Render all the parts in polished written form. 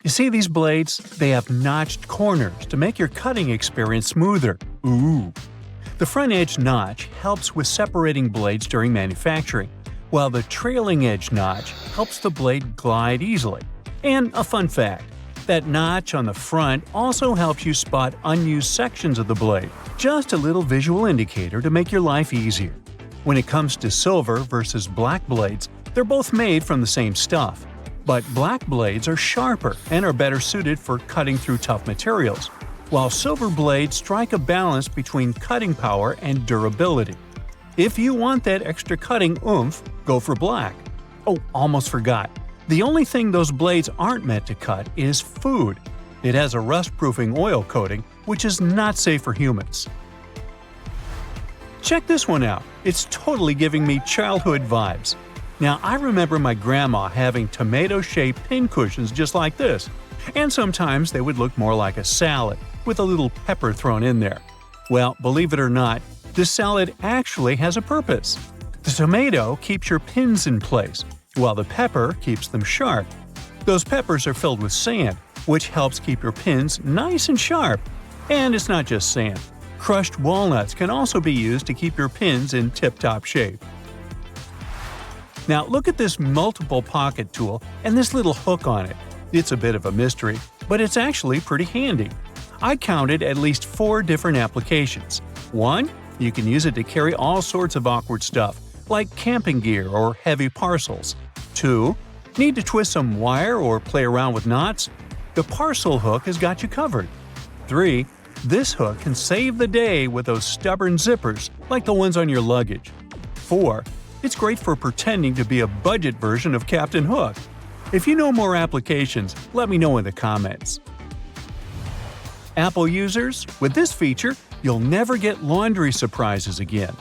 You see these blades? They have notched corners to make your cutting experience smoother. Ooh! The front edge notch helps with separating blades during manufacturing, while the trailing edge notch helps the blade glide easily. And a fun fact, that notch on the front also helps you spot unused sections of the blade. Just a little visual indicator to make your life easier. When it comes to silver versus black blades, they're both made from the same stuff. But black blades are sharper and are better suited for cutting through tough materials, while silver blades strike a balance between cutting power and durability. If you want that extra cutting oomph, go for black. Oh, almost forgot. The only thing those blades aren't meant to cut is food. It has a rust-proofing oil coating, which is not safe for humans. Check this one out. It's totally giving me childhood vibes. Now, I remember my grandma having tomato-shaped pincushions just like this, and sometimes they would look more like a salad, with a little pepper thrown in there. Well, believe it or not, this salad actually has a purpose. The tomato keeps your pins in place, while the pepper keeps them sharp. Those peppers are filled with sand, which helps keep your pins nice and sharp. And it's not just sand. Crushed walnuts can also be used to keep your pins in tip-top shape. Now look at this multiple pocket tool and this little hook on it. It's a bit of a mystery, but it's actually pretty handy. I counted at least 4 different applications. 1. You can use it to carry all sorts of awkward stuff, like camping gear or heavy parcels. 2. Need to twist some wire or play around with knots? The parcel hook has got you covered. 3. This hook can save the day with those stubborn zippers, like the ones on your luggage. 4. It's great for pretending to be a budget version of Captain Hook. If you know more applications, let me know in the comments. Apple users, with this feature, you'll never get laundry surprises again.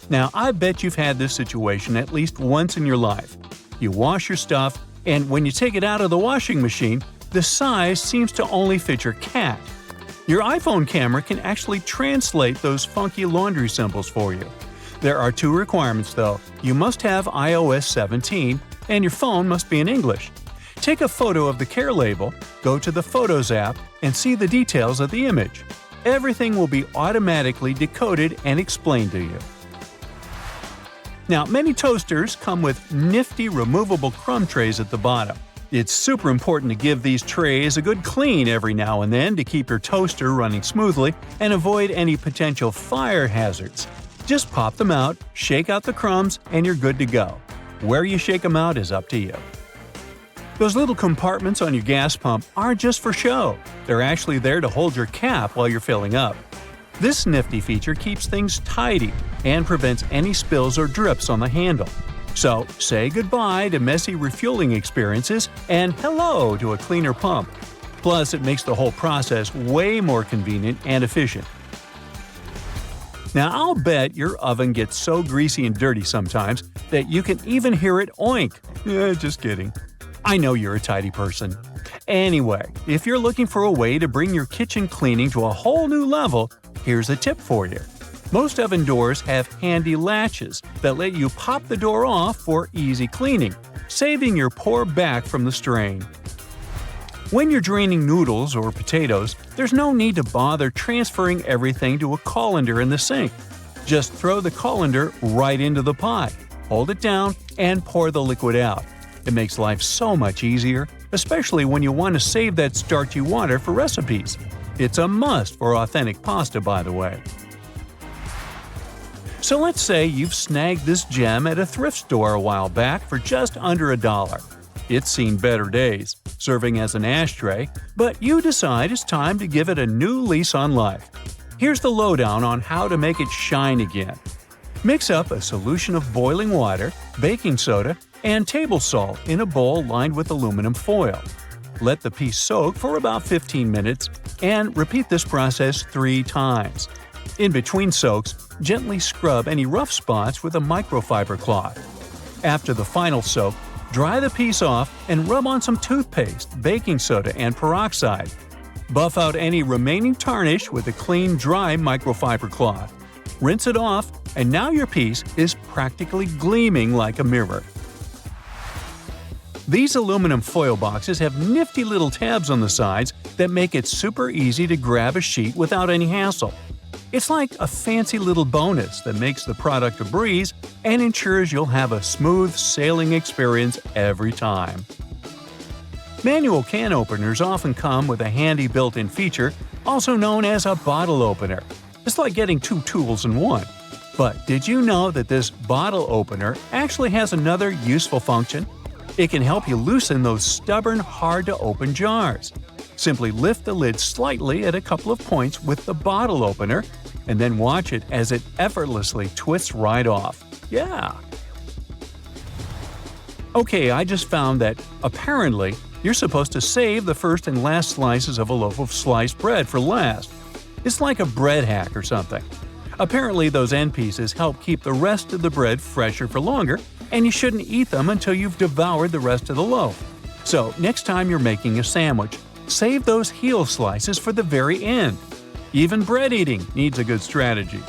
Now, I bet you've had this situation at least once in your life. You wash your stuff, and when you take it out of the washing machine, the size seems to only fit your cat. Your iPhone camera can actually translate those funky laundry symbols for you. There are 2 requirements though. You must have iOS 17, and your phone must be in English. Take a photo of the care label, go to the Photos app, and see the details of the image. Everything will be automatically decoded and explained to you. Now, many toasters come with nifty removable crumb trays at the bottom. It's super important to give these trays a good clean every now and then to keep your toaster running smoothly and avoid any potential fire hazards. Just pop them out, shake out the crumbs, and you're good to go. Where you shake them out is up to you. Those little compartments on your gas pump aren't just for show. They're actually there to hold your cap while you're filling up. This nifty feature keeps things tidy and prevents any spills or drips on the handle. So, say goodbye to messy refueling experiences and hello to a cleaner pump. Plus, it makes the whole process way more convenient and efficient. Now, I'll bet your oven gets so greasy and dirty sometimes that you can even hear it oink. Just kidding. I know you're a tidy person. Anyway, if you're looking for a way to bring your kitchen cleaning to a whole new level, here's a tip for you. Most oven doors have handy latches that let you pop the door off for easy cleaning, saving your poor back from the strain. When you're draining noodles or potatoes, there's no need to bother transferring everything to a colander in the sink. Just throw the colander right into the pot, hold it down, and pour the liquid out. It makes life so much easier, especially when you want to save that starchy water for recipes. It's a must for authentic pasta, by the way. So let's say you've snagged this gem at a thrift store a while back for just under $1. It's seen better days, serving as an ashtray, but you decide it's time to give it a new lease on life. Here's the lowdown on how to make it shine again. Mix up a solution of boiling water, baking soda, and table salt in a bowl lined with aluminum foil. Let the piece soak for about 15 minutes and repeat this process 3 times. In between soaks, gently scrub any rough spots with a microfiber cloth. After the final soak, dry the piece off and rub on some toothpaste, baking soda, and peroxide. Buff out any remaining tarnish with a clean, dry microfiber cloth. Rinse it off, and now your piece is practically gleaming like a mirror. These aluminum foil boxes have nifty little tabs on the sides that make it super easy to grab a sheet without any hassle. It's like a fancy little bonus that makes the product a breeze and ensures you'll have a smooth sailing experience every time. Manual can openers often come with a handy built-in feature, also known as a bottle opener. It's like getting two tools in one. But did you know that this bottle opener actually has another useful function? It can help you loosen those stubborn, hard-to-open jars. Simply lift the lid slightly at a couple of points with the bottle opener, and then watch it as it effortlessly twists right off. Yeah! Okay, I just found that, apparently, you're supposed to save the first and last slices of a loaf of sliced bread for last. It's like a bread hack or something. Apparently, those end pieces help keep the rest of the bread fresher for longer, and you shouldn't eat them until you've devoured the rest of the loaf. So, next time you're making a sandwich, save those heel slices for the very end. Even bread eating needs a good strategy.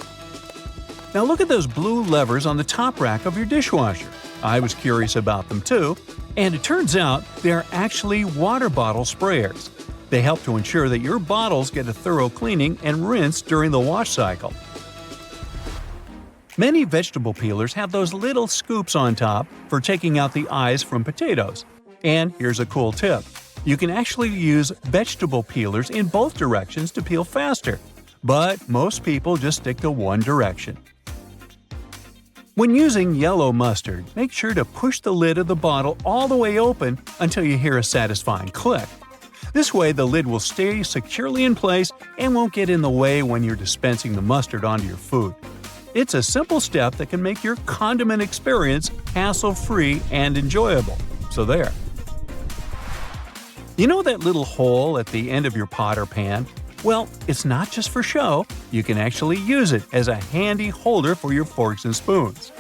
Now look at those blue levers on the top rack of your dishwasher. I was curious about them too, and it turns out they're actually water bottle sprayers. They help to ensure that your bottles get a thorough cleaning and rinse during the wash cycle. Many vegetable peelers have those little scoops on top for taking out the eyes from potatoes. And here's a cool tip. You can actually use vegetable peelers in both directions to peel faster, but most people just stick to one direction. When using yellow mustard, make sure to push the lid of the bottle all the way open until you hear a satisfying click. This way the lid will stay securely in place and won't get in the way when you're dispensing the mustard onto your food. It's a simple step that can make your condiment experience hassle-free and enjoyable. So there. You know that little hole at the end of your pot or pan? Well, it's not just for show. You can actually use it as a handy holder for your forks and spoons.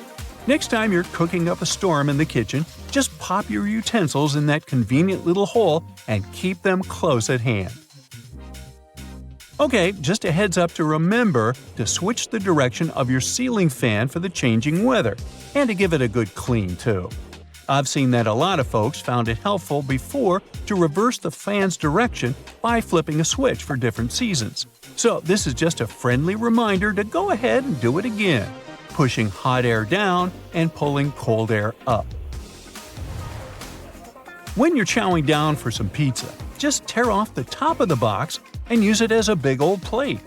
Next time you're cooking up a storm in the kitchen, just pop your utensils in that convenient little hole and keep them close at hand. Okay, just a heads up to remember to switch the direction of your ceiling fan for the changing weather, and to give it a good clean too. I've seen that a lot of folks found it helpful before to reverse the fan's direction by flipping a switch for different seasons. So this is just a friendly reminder to go ahead and do it again, pushing hot air down and pulling cold air up. When you're chowing down for some pizza, just tear off the top of the box and use it as a big old plate.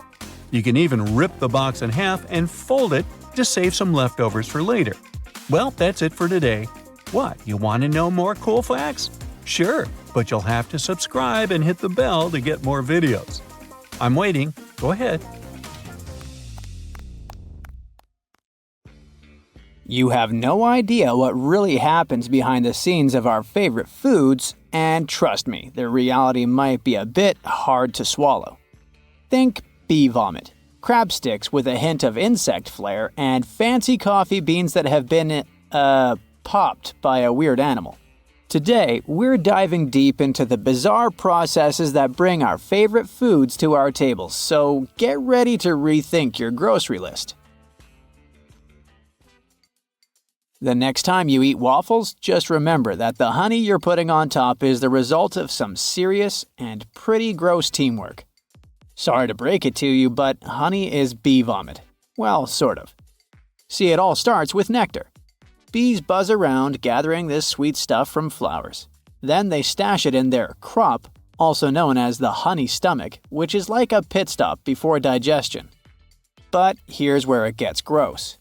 You can even rip the box in half and fold it to save some leftovers for later. Well, that's it for today. What, you want to know more cool facts? Sure, but you'll have to subscribe and hit the bell to get more videos. I'm waiting. Go ahead. You have no idea what really happens behind the scenes of our favorite foods, and trust me, the reality might be a bit hard to swallow. Think bee vomit, crab sticks with a hint of insect flair, and fancy coffee beans that have been, popped by a weird animal. Today, we're diving deep into the bizarre processes that bring our favorite foods to our tables, so get ready to rethink your grocery list. The next time you eat waffles, just remember that the honey you're putting on top is the result of some serious and pretty gross teamwork. Sorry to break it to you, but honey is bee vomit. Well, sort of. See, it all starts with nectar. Bees buzz around gathering this sweet stuff from flowers. Then they stash it in their crop, also known as the honey stomach, which is like a pit stop before digestion. But here's where it gets gross.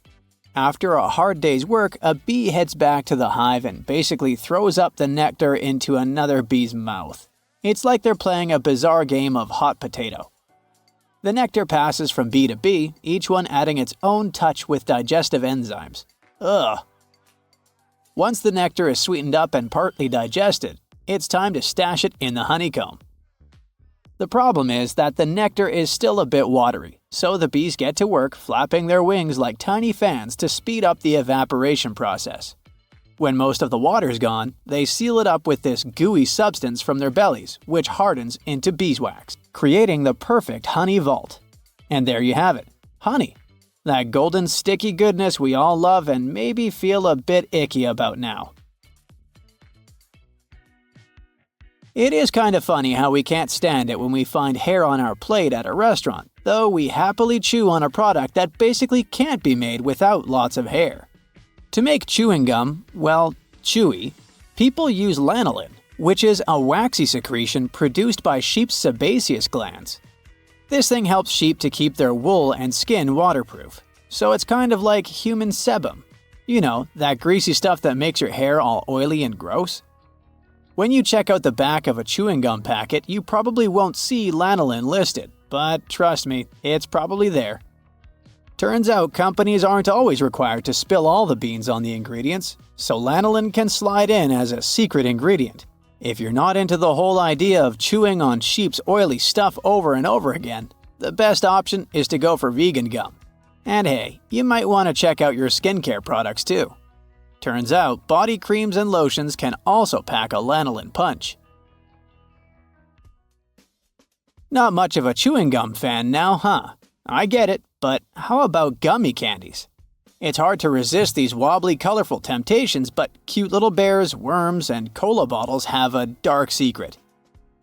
After a hard day's work, a bee heads back to the hive and basically throws up the nectar into another bee's mouth. It's like they're playing a bizarre game of hot potato. The nectar passes from bee to bee, each one adding its own touch with digestive enzymes. Ugh. Once the nectar is sweetened up and partly digested, it's time to stash it in the honeycomb. The problem is that the nectar is still a bit watery, so the bees get to work flapping their wings like tiny fans to speed up the evaporation process. When most of the water's gone, they seal it up with this gooey substance from their bellies, which hardens into beeswax, creating the perfect honey vault. And there you have it, honey. That golden sticky goodness we all love and maybe feel a bit icky about now. It is kind of funny how we can't stand it when we find hair on our plate at a restaurant, though we happily chew on a product that basically can't be made without lots of hair. To make chewing gum, well, chewy, people use lanolin, which is a waxy secretion produced by sheep's sebaceous glands. This thing helps sheep to keep their wool and skin waterproof, so it's kind of like human sebum. You know, that greasy stuff that makes your hair all oily and gross? When you check out the back of a chewing gum packet, you probably won't see lanolin listed, but trust me, it's probably there. Turns out companies aren't always required to spill all the beans on the ingredients, so lanolin can slide in as a secret ingredient. If you're not into the whole idea of chewing on sheep's oily stuff over and over again, the best option is to go for vegan gum. And hey, you might want to check out your skincare products too. Turns out, body creams and lotions can also pack a lanolin punch. Not much of a chewing gum fan now, huh? I get it, but how about gummy candies? It's hard to resist these wobbly, colorful temptations, but cute little bears, worms, and cola bottles have a dark secret.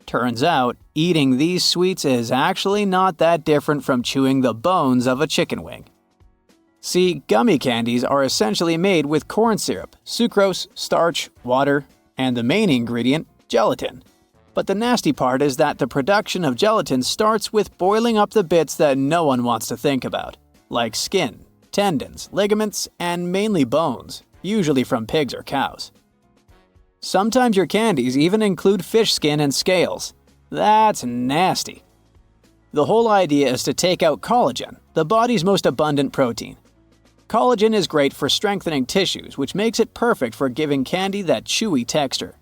Turns out, eating these sweets is actually not that different from chewing the bones of a chicken wing. See, gummy candies are essentially made with corn syrup, sucrose, starch, water, and the main ingredient, gelatin. But the nasty part is that the production of gelatin starts with boiling up the bits that no one wants to think about, like skin, tendons, ligaments, and mainly bones, usually from pigs or cows. Sometimes your candies even include fish skin and scales. That's nasty. The whole idea is to take out collagen, the body's most abundant protein. Collagen is great for strengthening tissues, which makes it perfect for giving candy that chewy texture.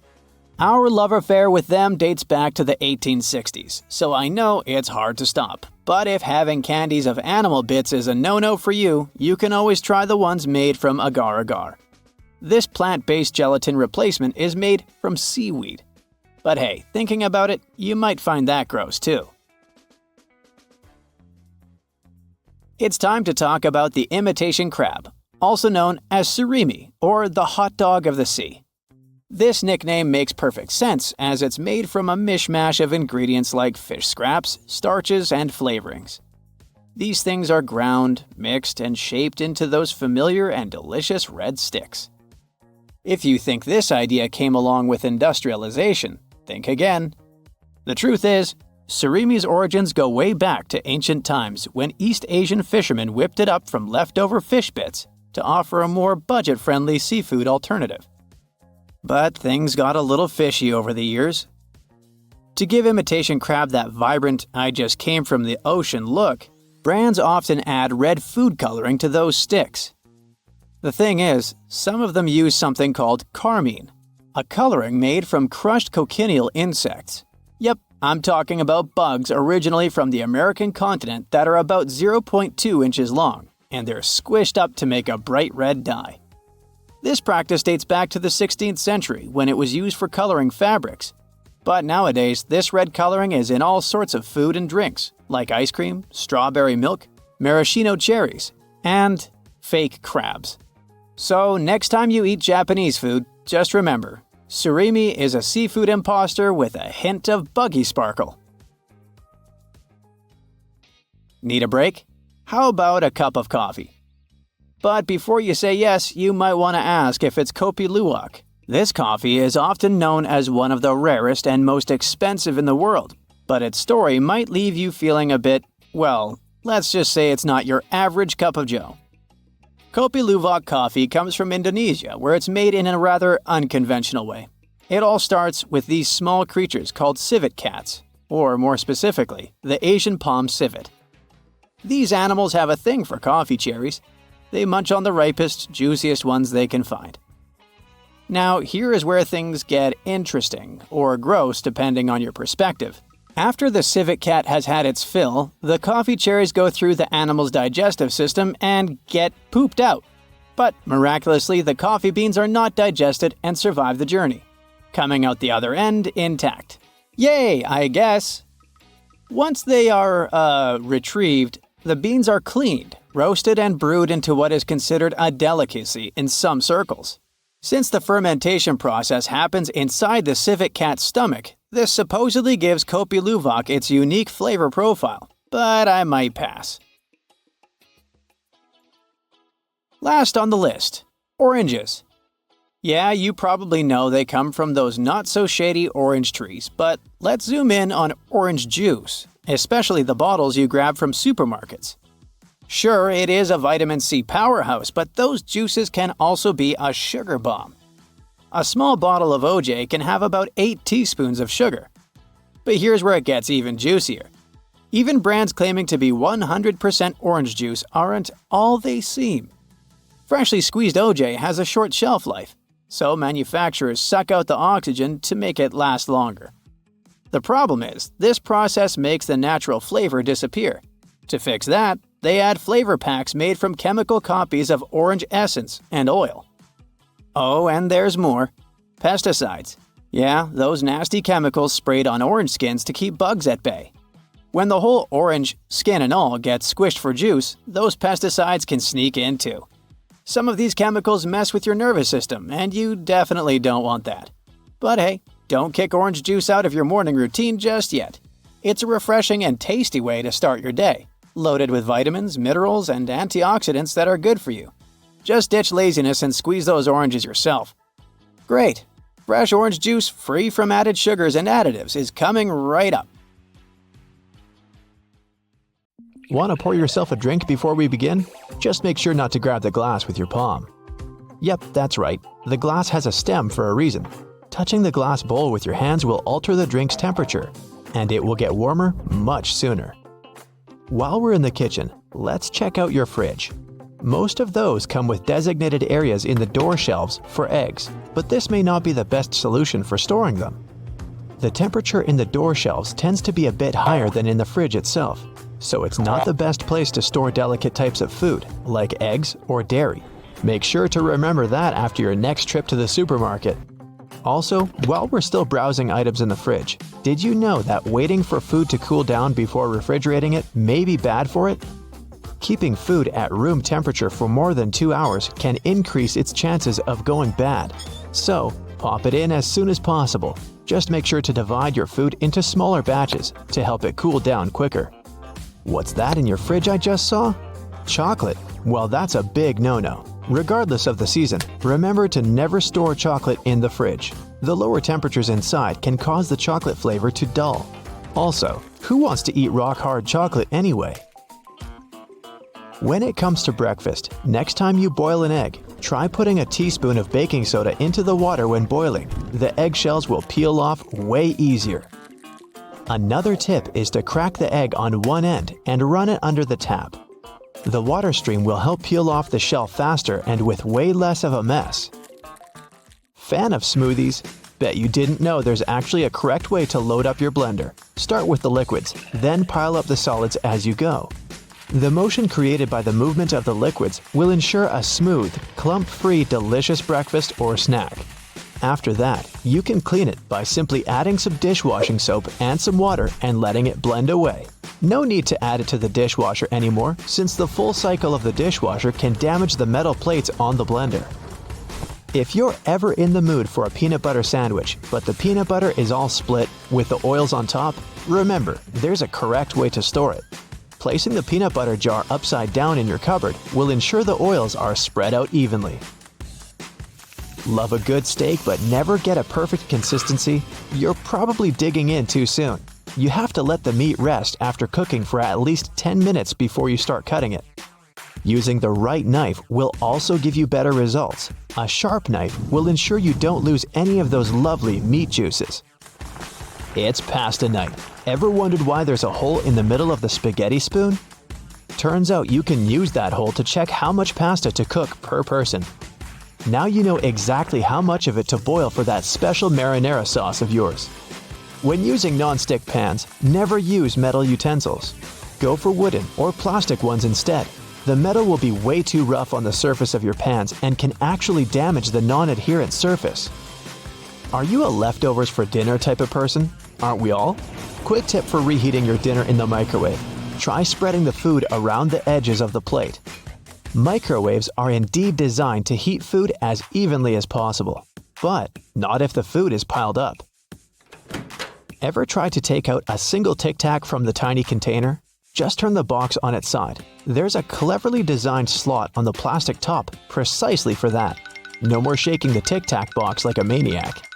Our love affair with them dates back to the 1860s, so I know it's hard to stop. But if having candies of animal bits is a no-no for you, you can always try the ones made from agar-agar. This plant-based gelatin replacement is made from seaweed. But hey, thinking about it, you might find that gross too. It's time to talk about the imitation crab, also known as surimi, or the hot dog of the sea. This nickname makes perfect sense as it's made from a mishmash of ingredients like fish scraps, starches, and flavorings. These things are ground, mixed, and shaped into those familiar and delicious red sticks. If you think this idea came along with industrialization, think again. The truth is, surimi's origins go way back to ancient times when East Asian fishermen whipped it up from leftover fish bits to offer a more budget-friendly seafood alternative. But things got a little fishy over the years. To give imitation crab that vibrant, I just came from the ocean look, brands often add red food coloring to those sticks. The thing is, some of them use something called carmine, a coloring made from crushed cochineal insects. Yep, I'm talking about bugs originally from the American continent that are about 0.2 inches long, and they're squished up to make a bright red dye. This practice dates back to the 16th century when it was used for coloring fabrics. But nowadays, this red coloring is in all sorts of food and drinks, like ice cream, strawberry milk, maraschino cherries, and fake crabs. So next time you eat Japanese food, just remember, surimi is a seafood imposter with a hint of buggy sparkle. Need a break? How about a cup of coffee? But before you say yes, you might want to ask if it's Kopi Luwak. This coffee is often known as one of the rarest and most expensive in the world, but its story might leave you feeling a bit, well, let's just say it's not your average cup of joe. Kopi Luwak coffee comes from Indonesia, where it's made in a rather unconventional way. It all starts with these small creatures called civet cats, or more specifically, the Asian palm civet. These animals have a thing for coffee cherries. They munch on the ripest, juiciest ones they can find. Now, here is where things get interesting, or gross depending on your perspective. After the civet cat has had its fill, the coffee cherries go through the animal's digestive system and get pooped out. But miraculously, the coffee beans are not digested and survive the journey, coming out the other end intact. Yay, I guess! Once they are, retrieved, the beans are cleaned, roasted, and brewed into what is considered a delicacy in some circles. Since the fermentation process happens inside the civet cat's stomach, This supposedly gives Kopi Luwak its unique flavor profile, but I might pass. Last on the list, oranges. Yeah, you probably know they come from those not-so-shady orange trees, but let's zoom in on orange juice, especially the bottles you grab from supermarkets. Sure, it is a vitamin C powerhouse, but those juices can also be a sugar bomb. A small bottle of OJ can have about 8 teaspoons of sugar. But here's where it gets even juicier. Even brands claiming to be 100% orange juice aren't all they seem. Freshly squeezed OJ has a short shelf life, so manufacturers suck out the oxygen to make it last longer. The problem is, this process makes the natural flavor disappear. To fix that, they add flavor packs made from chemical copies of orange essence and oil. Oh, and there's more. Pesticides. Yeah, those nasty chemicals sprayed on orange skins to keep bugs at bay. When the whole orange, skin and all, gets squished for juice, those pesticides can sneak in too. Some of these chemicals mess with your nervous system, and you definitely don't want that. But hey, don't kick orange juice out of your morning routine just yet. It's a refreshing and tasty way to start your day, loaded with vitamins, minerals, and antioxidants that are good for you. Just ditch laziness and squeeze those oranges yourself. Great! Fresh orange juice free from added sugars and additives is coming right up. Want to pour yourself a drink before we begin? Just make sure not to grab the glass with your palm. Yep, that's right. The glass has a stem for a reason. Touching the glass bowl with your hands will alter the drink's temperature, and it will get warmer much sooner. While we're in the kitchen, let's check out your fridge. Most of those come with designated areas in the door shelves for eggs, but this may not be the best solution for storing them. The temperature in the door shelves tends to be a bit higher than in the fridge itself, so it's not the best place to store delicate types of food, like eggs or dairy. Make sure to remember that after your next trip to the supermarket. Also, while we're still browsing items in the fridge, did you know that waiting for food to cool down before refrigerating it may be bad for it? Keeping food at room temperature for more than 2 hours can increase its chances of going bad. So, pop it in as soon as possible. Just make sure to divide your food into smaller batches to help it cool down quicker. What's that in your fridge I just saw? Chocolate. Well, that's a big no-no. Regardless of the season, remember to never store chocolate in the fridge. The lower temperatures inside can cause the chocolate flavor to dull. Also, who wants to eat rock-hard chocolate anyway? When it comes to breakfast, next time you boil an egg, try putting a teaspoon of baking soda into the water when boiling. The eggshells will peel off way easier. Another tip is to crack the egg on one end and run it under the tap. The water stream will help peel off the shell faster and with way less of a mess. Fan of smoothies? Bet you didn't know there's actually a correct way to load up your blender. Start with the liquids, then pile up the solids as you go. The motion created by the movement of the liquids will ensure a smooth, clump-free, delicious breakfast or snack. After that, you can clean it by simply adding some dishwashing soap and some water and letting it blend away. No need to add it to the dishwasher anymore, since the full cycle of the dishwasher can damage the metal plates on the blender. If you're ever in the mood for a peanut butter sandwich, but the peanut butter is all split with the oils on top, remember, there's a correct way to store it. Placing the peanut butter jar upside down in your cupboard will ensure the oils are spread out evenly. Love a good steak but never get a perfect consistency? You're probably digging in too soon. You have to let the meat rest after cooking for at least 10 minutes before you start cutting it. Using the right knife will also give you better results. A sharp knife will ensure you don't lose any of those lovely meat juices. It's pasta night. Ever wondered why there's a hole in the middle of the spaghetti spoon? Turns out you can use that hole to check how much pasta to cook per person. Now you know exactly how much of it to boil for that special marinara sauce of yours. When using non-stick pans, never use metal utensils. Go for wooden or plastic ones instead. The metal will be way too rough on the surface of your pans and can actually damage the non-adherent surface. Are you a leftovers for dinner type of person? Aren't we all? Quick tip for reheating your dinner in the microwave. Try spreading the food around the edges of the plate. Microwaves are indeed designed to heat food as evenly as possible, but not if the food is piled up. Ever try to take out a single Tic Tac from the tiny container? Just turn the box on its side. There's a cleverly designed slot on the plastic top precisely for that. No more shaking the Tic Tac box like a maniac.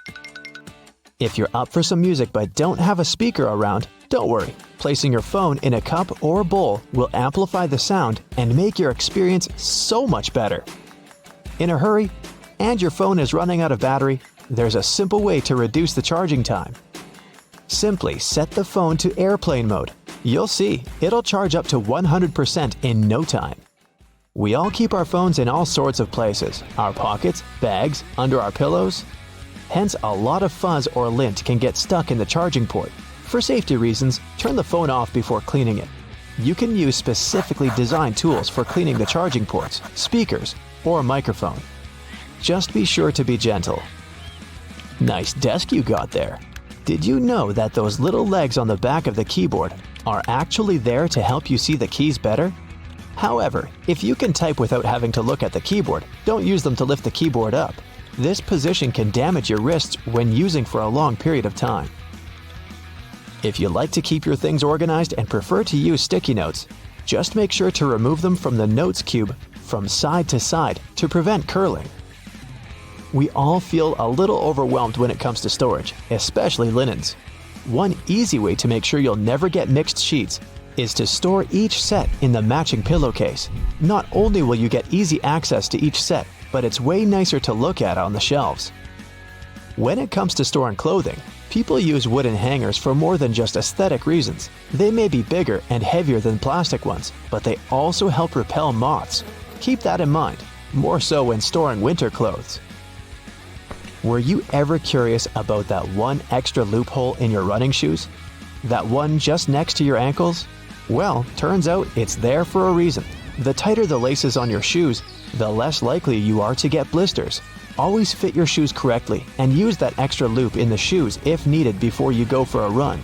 If you're up for some music but don't have a speaker around, don't worry. Placing your phone in a cup or bowl will amplify the sound and make your experience so much better. In a hurry, and your phone is running out of battery, there's a simple way to reduce the charging time. Simply set the phone to airplane mode. You'll see, it'll charge up to 100% in no time. We all keep our phones in all sorts of places, our pockets, bags, under our pillows. Hence, a lot of fuzz or lint can get stuck in the charging port. For safety reasons, turn the phone off before cleaning it. You can use specifically designed tools for cleaning the charging ports, speakers, or microphone. Just be sure to be gentle. Nice desk you got there. Did you know that those little legs on the back of the keyboard are actually there to help you see the keys better? However, if you can type without having to look at the keyboard, don't use them to lift the keyboard up. This position can damage your wrists when using for a long period of time. If you like to keep your things organized and prefer to use sticky notes, just make sure to remove them from the notes cube from side to side to prevent curling. We all feel a little overwhelmed when it comes to storage, especially linens. One easy way to make sure you'll never get mixed sheets is to store each set in the matching pillowcase. Not only will you get easy access to each set, but it's way nicer to look at on the shelves. When it comes to storing clothing, people use wooden hangers for more than just aesthetic reasons. They may be bigger and heavier than plastic ones, but they also help repel moths. Keep that in mind, more so when storing winter clothes. Were you ever curious about that one extra loophole in your running shoes? That one just next to your ankles? Well, turns out it's there for a reason. The tighter the laces on your shoes, the less likely you are to get blisters. Always fit your shoes correctly and use that extra loop in the shoes if needed before you go for a run.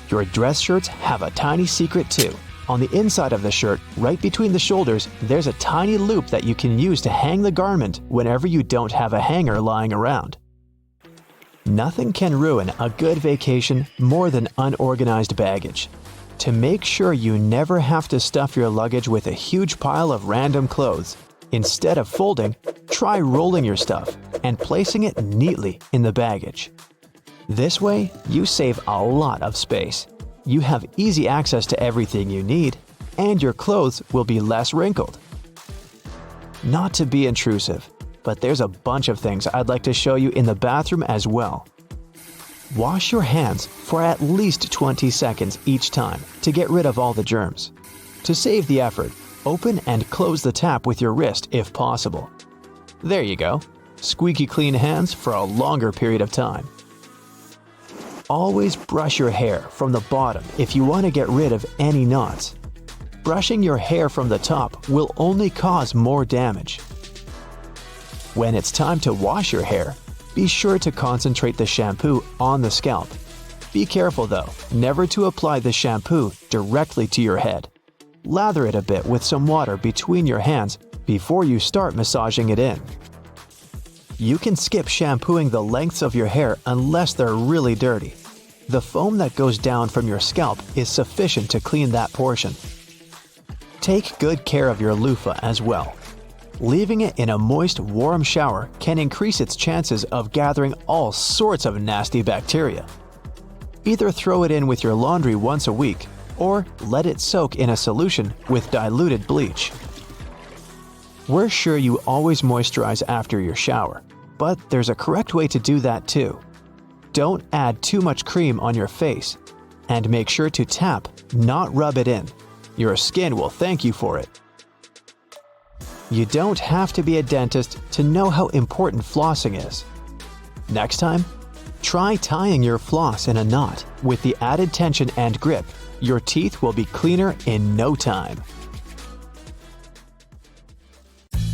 Your dress shirts have a tiny secret too. On the inside of the shirt, right between the shoulders, there's a tiny loop that you can use to hang the garment whenever you don't have a hanger lying around. Nothing can ruin a good vacation more than unorganized baggage. To make sure you never have to stuff your luggage with a huge pile of random clothes, instead of folding, try rolling your stuff and placing it neatly in the baggage. This way, you save a lot of space. You have easy access to everything you need, and your clothes will be less wrinkled. Not to be intrusive, but there's a bunch of things I'd like to show you in the bathroom as well. Wash your hands for at least 20 seconds each time to get rid of all the germs. To save the effort, open and close the tap with your wrist if possible. There you go. Squeaky clean hands for a longer period of time. Always brush your hair from the bottom if you want to get rid of any knots. Brushing your hair from the top will only cause more damage. When it's time to wash your hair, be sure to concentrate the shampoo on the scalp. Be careful though, never to apply the shampoo directly to your head. Lather it a bit with some water between your hands before you start massaging it in. You can skip shampooing the lengths of your hair unless they're really dirty. The foam that goes down from your scalp is sufficient to clean that portion. Take good care of your loofah as well. Leaving it in a moist, warm shower can increase its chances of gathering all sorts of nasty bacteria. Either throw it in with your laundry once a week, or let it soak in a solution with diluted bleach. We're sure you always moisturize after your shower, but there's a correct way to do that too. Don't add too much cream on your face, and make sure to tap, not rub it in. Your skin will thank you for it. You don't have to be a dentist to know how important flossing is. Next time, try tying your floss in a knot. With the added tension and grip, your teeth will be cleaner in no time.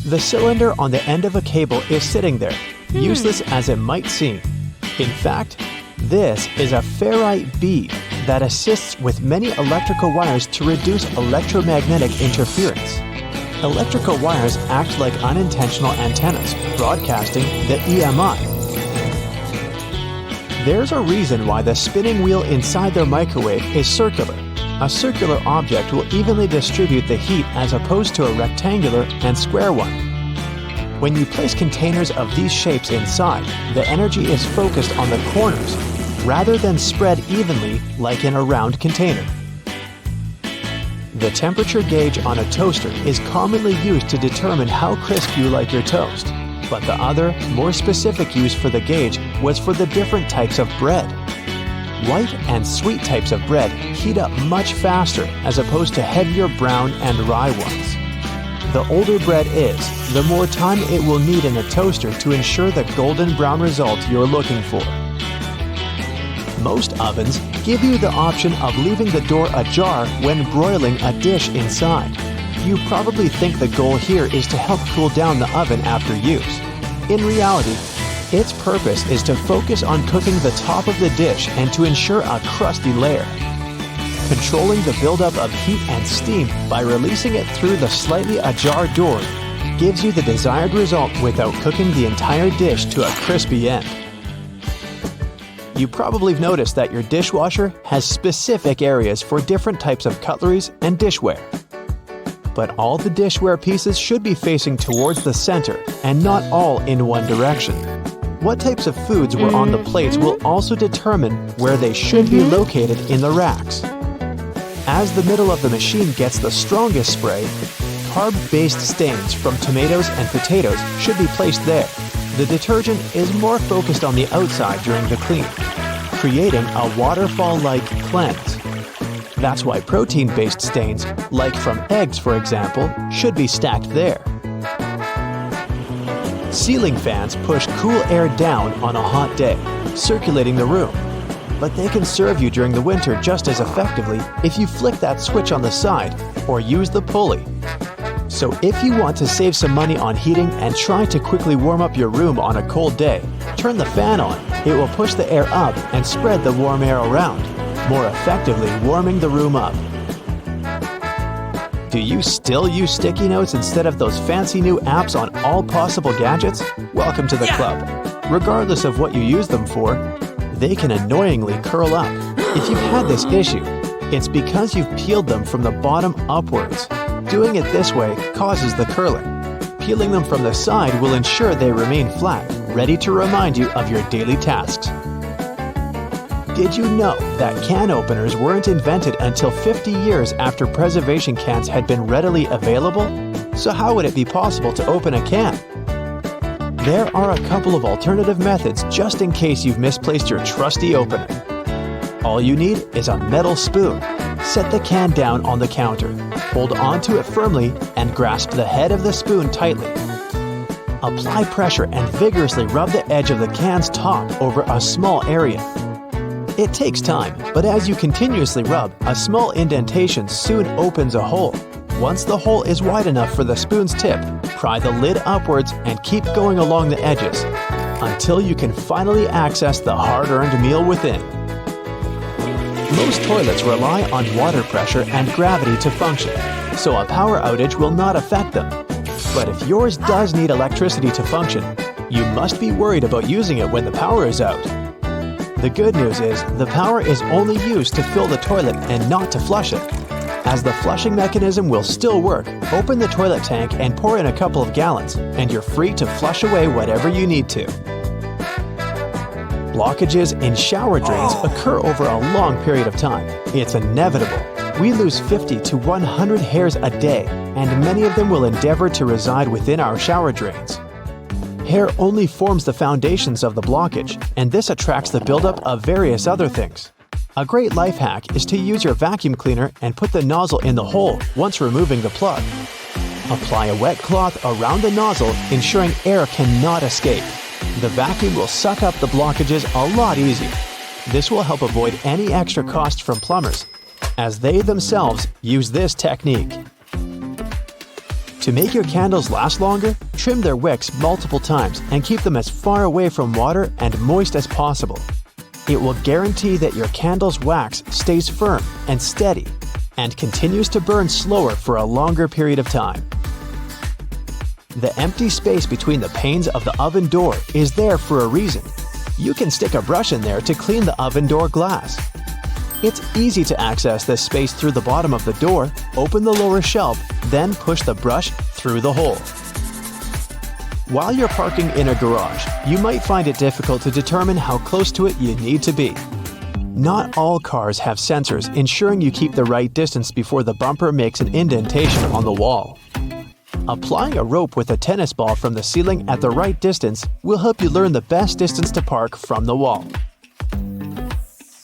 The cylinder on the end of a cable is sitting there, useless as it might seem. In fact, this is a ferrite bead that assists with many electrical wires to reduce electromagnetic interference. Electrical wires act like unintentional antennas, broadcasting the EMI. There's a reason why the spinning wheel inside their microwave is circular. A circular object will evenly distribute the heat as opposed to a rectangular and square one. When you place containers of these shapes inside, the energy is focused on the corners rather than spread evenly like in a round container. The temperature gauge on a toaster is commonly used to determine how crisp you like your toast, but the other, more specific use for the gauge was for the different types of bread. White and sweet types of bread heat up much faster as opposed to heavier brown and rye ones. The older bread is, the more time it will need in the toaster to ensure the golden brown result you're looking for. Most ovens give you the option of leaving the door ajar when broiling a dish inside. You probably think the goal here is to help cool down the oven after use. In reality, its purpose is to focus on cooking the top of the dish and to ensure a crusty layer. Controlling the buildup of heat and steam by releasing it through the slightly ajar door gives you the desired result without cooking the entire dish to a crispy end. You probably have noticed that your dishwasher has specific areas for different types of cutleries and dishware. But all the dishware pieces should be facing towards the center and not all in one direction. What types of foods were on the plates will also determine where they should be located in the racks. As the middle of the machine gets the strongest spray, carb-based stains from tomatoes and potatoes should be placed there. The detergent is more focused on the outside during the clean, creating a waterfall-like cleanse. That's why protein-based stains, like from eggs for example, should be stacked there. Ceiling fans push cool air down on a hot day, circulating the room. But they can serve you during the winter just as effectively if you flick that switch on the side or use the pulley. So if you want to save some money on heating and try to quickly warm up your room on a cold day, turn the fan on. It will push the air up and spread the warm air around, more effectively warming the room up. Do you still use sticky notes instead of those fancy new apps on all possible gadgets? Welcome to the club. Regardless of what you use them for, they can annoyingly curl up. If you've had this issue, it's because you've peeled them from the bottom upwards. Doing it this way causes the curling. Peeling them from the side will ensure they remain flat, ready to remind you of your daily tasks. Did you know that can openers weren't invented until 50 years after preservation cans had been readily available? So how would it be possible to open a can? There are a couple of alternative methods just in case you've misplaced your trusty opener. All you need is a metal spoon. Set the can down on the counter, hold onto it firmly, and grasp the head of the spoon tightly. Apply pressure and vigorously rub the edge of the can's top over a small area. It takes time, but as you continuously rub, a small indentation soon opens a hole. Once the hole is wide enough for the spoon's tip, pry the lid upwards and keep going along the edges until you can finally access the hard-earned meal within. Most toilets rely on water pressure and gravity to function, so a power outage will not affect them. But if yours does need electricity to function, you must be worried about using it when the power is out. The good news is the power is only used to fill the toilet and not to flush it. As the flushing mechanism will still work, open the toilet tank and pour in a couple of gallons, and you're free to flush away whatever you need to. Blockages in shower drains occur over a long period of time. It's inevitable. We lose 50 to 100 hairs a day, and many of them will endeavor to reside within our shower drains. Hair only forms the foundations of the blockage, and this attracts the buildup of various other things. A great life hack is to use your vacuum cleaner and put the nozzle in the hole once removing the plug. Apply a wet cloth around the nozzle, ensuring air cannot escape. The vacuum will suck up the blockages a lot easier. This will help avoid any extra costs from plumbers, as they themselves use this technique. To make your candles last longer, trim their wicks multiple times and keep them as far away from water and moist as possible. It will guarantee that your candle's wax stays firm and steady and continues to burn slower for a longer period of time. The empty space between the panes of the oven door is there for a reason. You can stick a brush in there to clean the oven door glass. It's easy to access this space through the bottom of the door, open the lower shelf, then push the brush through the hole. While you're parking in a garage, you might find it difficult to determine how close to it you need to be. Not all cars have sensors ensuring you keep the right distance before the bumper makes an indentation on the wall. Applying a rope with a tennis ball from the ceiling at the right distance will help you learn the best distance to park from the wall.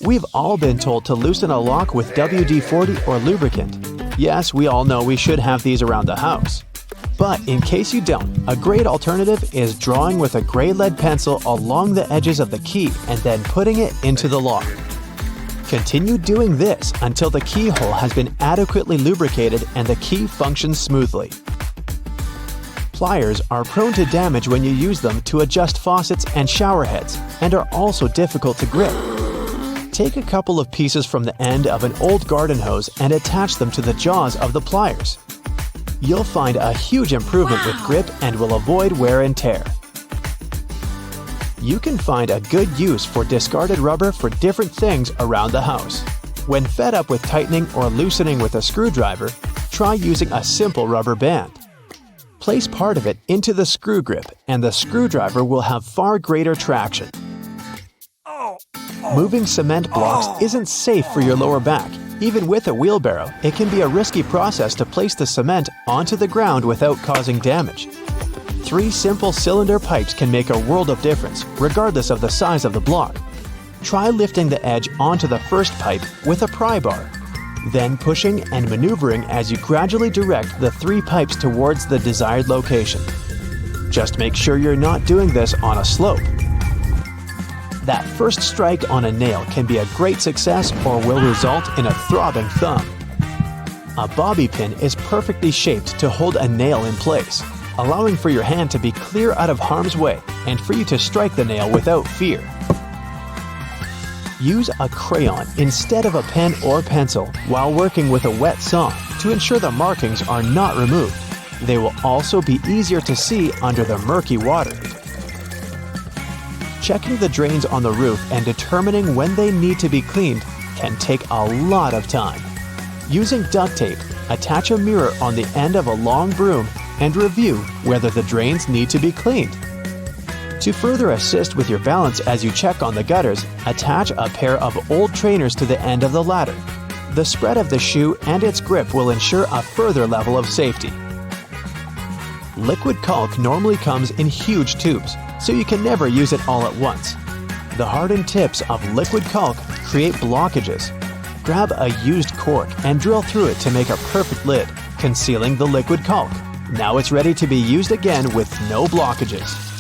We've all been told to loosen a lock with WD-40 or lubricant. Yes, we all know we should have these around the house. But in case you don't, a great alternative is drawing with a gray lead pencil along the edges of the key and then putting it into the lock. Continue doing this until the keyhole has been adequately lubricated and the key functions smoothly. Pliers are prone to damage when you use them to adjust faucets and shower heads and are also difficult to grip. Take a couple of pieces from the end of an old garden hose and attach them to the jaws of the pliers. You'll find a huge improvement with grip and will avoid wear and tear. You can find a good use for discarded rubber for different things around the house. When fed up with tightening or loosening with a screwdriver, try using a simple rubber band. Place part of it into the screw grip and the screwdriver will have far greater traction. Moving cement blocks isn't safe for your lower back. Even with a wheelbarrow, it can be a risky process to place the cement onto the ground without causing damage. 3 simple cylinder pipes can make a world of difference, regardless of the size of the block. Try lifting the edge onto the first pipe with a pry bar, then pushing and maneuvering as you gradually direct the 3 pipes towards the desired location. Just make sure you're not doing this on a slope. That first strike on a nail can be a great success or will result in a throbbing thumb. A bobby pin is perfectly shaped to hold a nail in place, allowing for your hand to be clear out of harm's way and for you to strike the nail without fear. Use a crayon instead of a pen or pencil while working with a wet saw to ensure the markings are not removed. They will also be easier to see under the murky water. Checking the drains on the roof and determining when they need to be cleaned can take a lot of time. Using duct tape, attach a mirror on the end of a long broom and review whether the drains need to be cleaned. To further assist with your balance as you check on the gutters, attach a pair of old trainers to the end of the ladder. The spread of the shoe and its grip will ensure a further level of safety. Liquid caulk normally comes in huge tubes, so you can never use it all at once. The hardened tips of liquid caulk create blockages. Grab a used cork and drill through it to make a perfect lid, concealing the liquid caulk. Now it's ready to be used again with no blockages.